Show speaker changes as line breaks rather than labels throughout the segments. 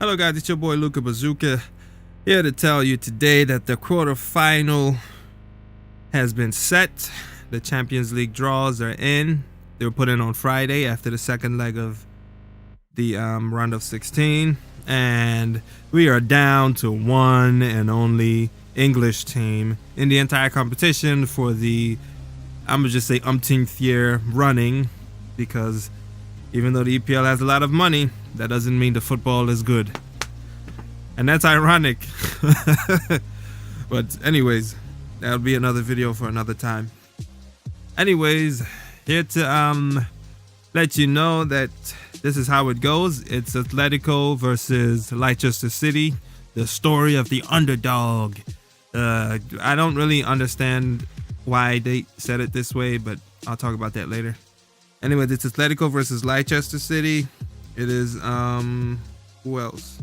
Hello guys, it's your boy Luca Bazooka here to tell you today that the quarterfinal has been set. The Champions League draws are in. They were put in on Friday after the second leg of the round of 16, and we are down to one and only English team in the entire competition for the, I'm gonna just say, umpteenth year running, because even though the EPL has a lot of money, that doesn't mean the football is good. And that's ironic. But anyways, that'll be another video for another time. Anyways, here to let you know that this is how it goes. It's Atletico versus Leicester City, the story of the underdog. I don't really understand why they said it this way, but I'll talk about that later. Anyway, it's Atletico versus Leicester City. It is who else?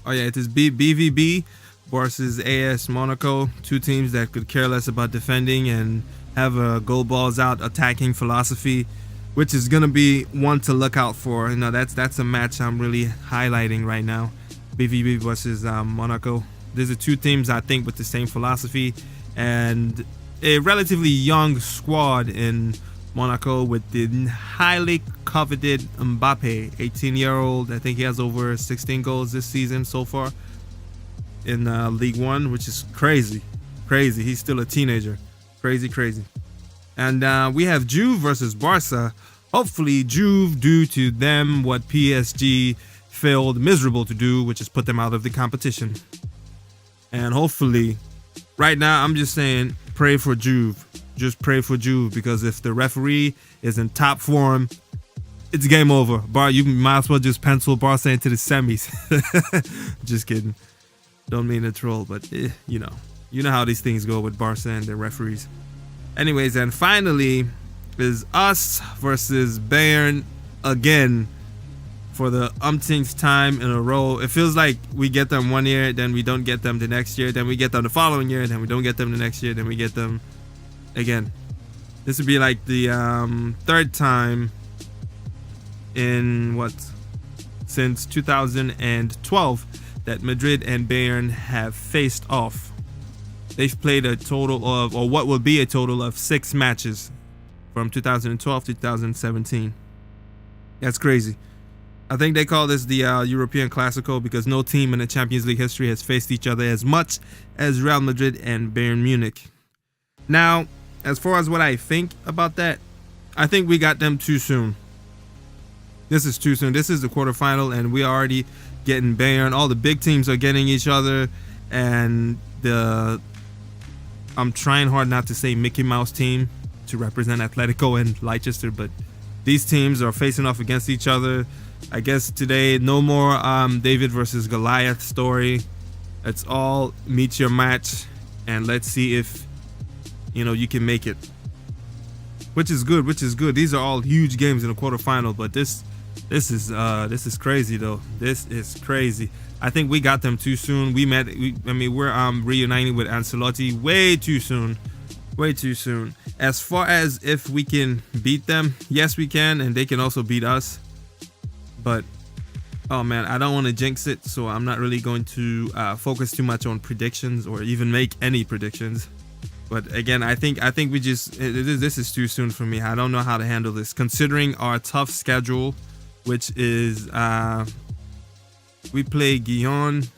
Oh yeah, it is BVB versus AS Monaco. Two teams that could care less about defending and have a goal balls out attacking philosophy, which is gonna be one to look out for. You know, that's a match I'm really highlighting right now. BVB versus Monaco. These are two teams I think with the same philosophy and a relatively young squad in Monaco with the highly coveted Mbappe, 18-year-old. I think he has over 16 goals this season so far in League One, which is crazy. He's still a teenager. Crazy. And we have Juve versus Barca. Hopefully Juve do to them what PSG failed miserable to do, which is put them out of the competition. And hopefully, right now I'm just saying, pray for Juve. Just pray for Juve, because if the referee is in top form, it's game over. You might as well just pencil Barca into the semis. Just kidding. Don't mean to troll, but you know how these things go with Barca and their referees. Anyways, and finally is us versus Bayern again for the umpteenth time in a row. It feels like we get them one year, then we don't get them the next year, then we get them the following year, then we don't get them the next year, then we get them again. This would be like the third time in since 2012 that Madrid and Bayern have faced off. They've played a total of, or what will be a total of, 6 matches from 2012 to 2017. That's crazy. I think they call this the European Classico because no team in the Champions League history has faced each other as much as Real Madrid and Bayern Munich. Now, as far as what I think about that, I think we got them too soon. This is too soon. This is the quarterfinal, and we are already getting Bayern. All the big teams are getting each other, and I'm trying hard not to say Mickey Mouse team to represent Atletico and Leicester, but these teams are facing off against each other. I guess today, no more David versus Goliath story. It's all meet your match, and let's see if you can make it, which is good. These are all huge games in the quarterfinal, but this is crazy though. This is crazy. I think we got them too soon. We're reuniting with Ancelotti way too soon. As far as if we can beat them, yes we can, and they can also beat us. But oh man, I don't want to jinx it, so I'm not really going to focus too much on predictions or even make any predictions. But again, I think we just, this is too soon for me. I don't know how to handle this, considering our tough schedule, which is we play Gijón,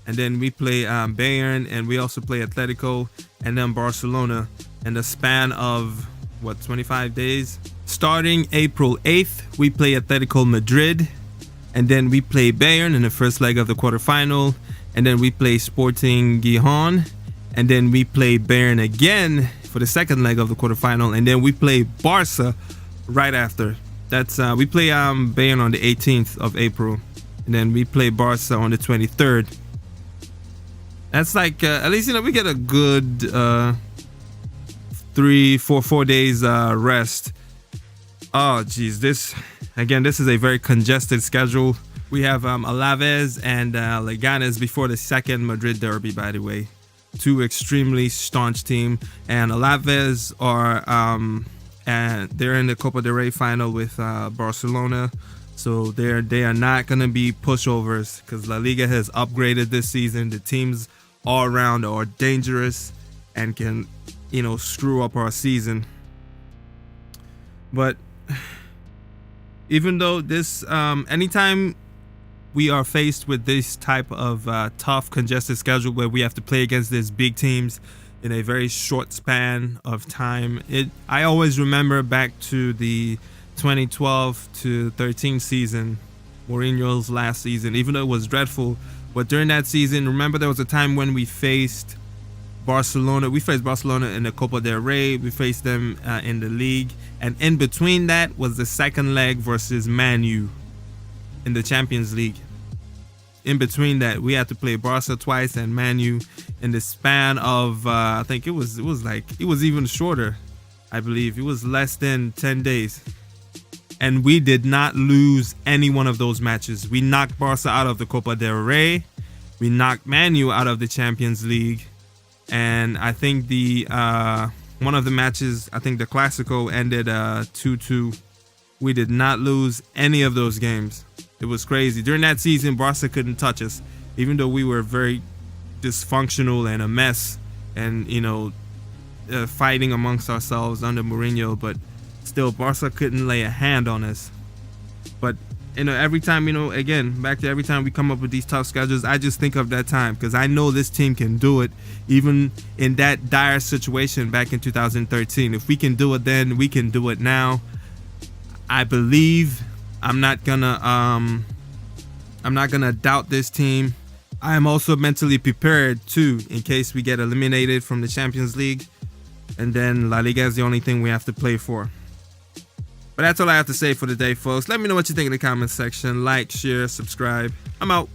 and then we play Bayern, and we also play Atletico, and then Barcelona in the span of 25 days. Starting April 8th, we play Atletico Madrid, and then we play Bayern in the first leg of the quarterfinal, and then we play Sporting Gijón. And then we play Bayern again for the second leg of the quarterfinal, and then we play Barca right after. That's we play Bayern on the 18th of April, and then we play Barca on the 23rd. That's like at least we get a good 4 days rest. Oh geez, this is a very congested schedule. We have Alaves and Leganes before the second Madrid derby, by the way. Two extremely staunch team, and Alaves are and they're in the Copa del Rey final with Barcelona, So they are not going to be pushovers because La Liga has upgraded this season. The teams all around are dangerous and can, screw up our season. But even though this, anytime we are faced with this type of tough, congested schedule where we have to play against these big teams in a very short span of time, I always remember back to the 2012 to 13 season, Mourinho's last season, even though it was dreadful. But during that season, remember there was a time when we faced Barcelona. We faced Barcelona in the Copa del Rey. We faced them in the league. And in between that was the second leg versus Man U in the Champions League. In between that, we had to play Barca twice and Man U in the span of, I think it was even shorter. I believe it was less than 10 days. And we did not lose any one of those matches. We knocked Barca out of the Copa del Rey. We knocked Man U out of the Champions League. And I think one of the matches, I think the Clásico ended 2-2. We did not lose any of those games. It was crazy. During that season, Barca couldn't touch us, even though we were very dysfunctional and a mess and, fighting amongst ourselves under Mourinho. But still, Barca couldn't lay a hand on us. But, every time, again, back to every time we come up with these tough schedules, I just think of that time because I know this team can do it, even in that dire situation back in 2013. If we can do it then, we can do it now. I believe. I'm not gonna doubt this team. I am also mentally prepared too, in case we get eliminated from the Champions League, and then La Liga is the only thing we have to play for. But that's all I have to say for today, folks. Let me know what you think in the comments section. Like, share, subscribe. I'm out.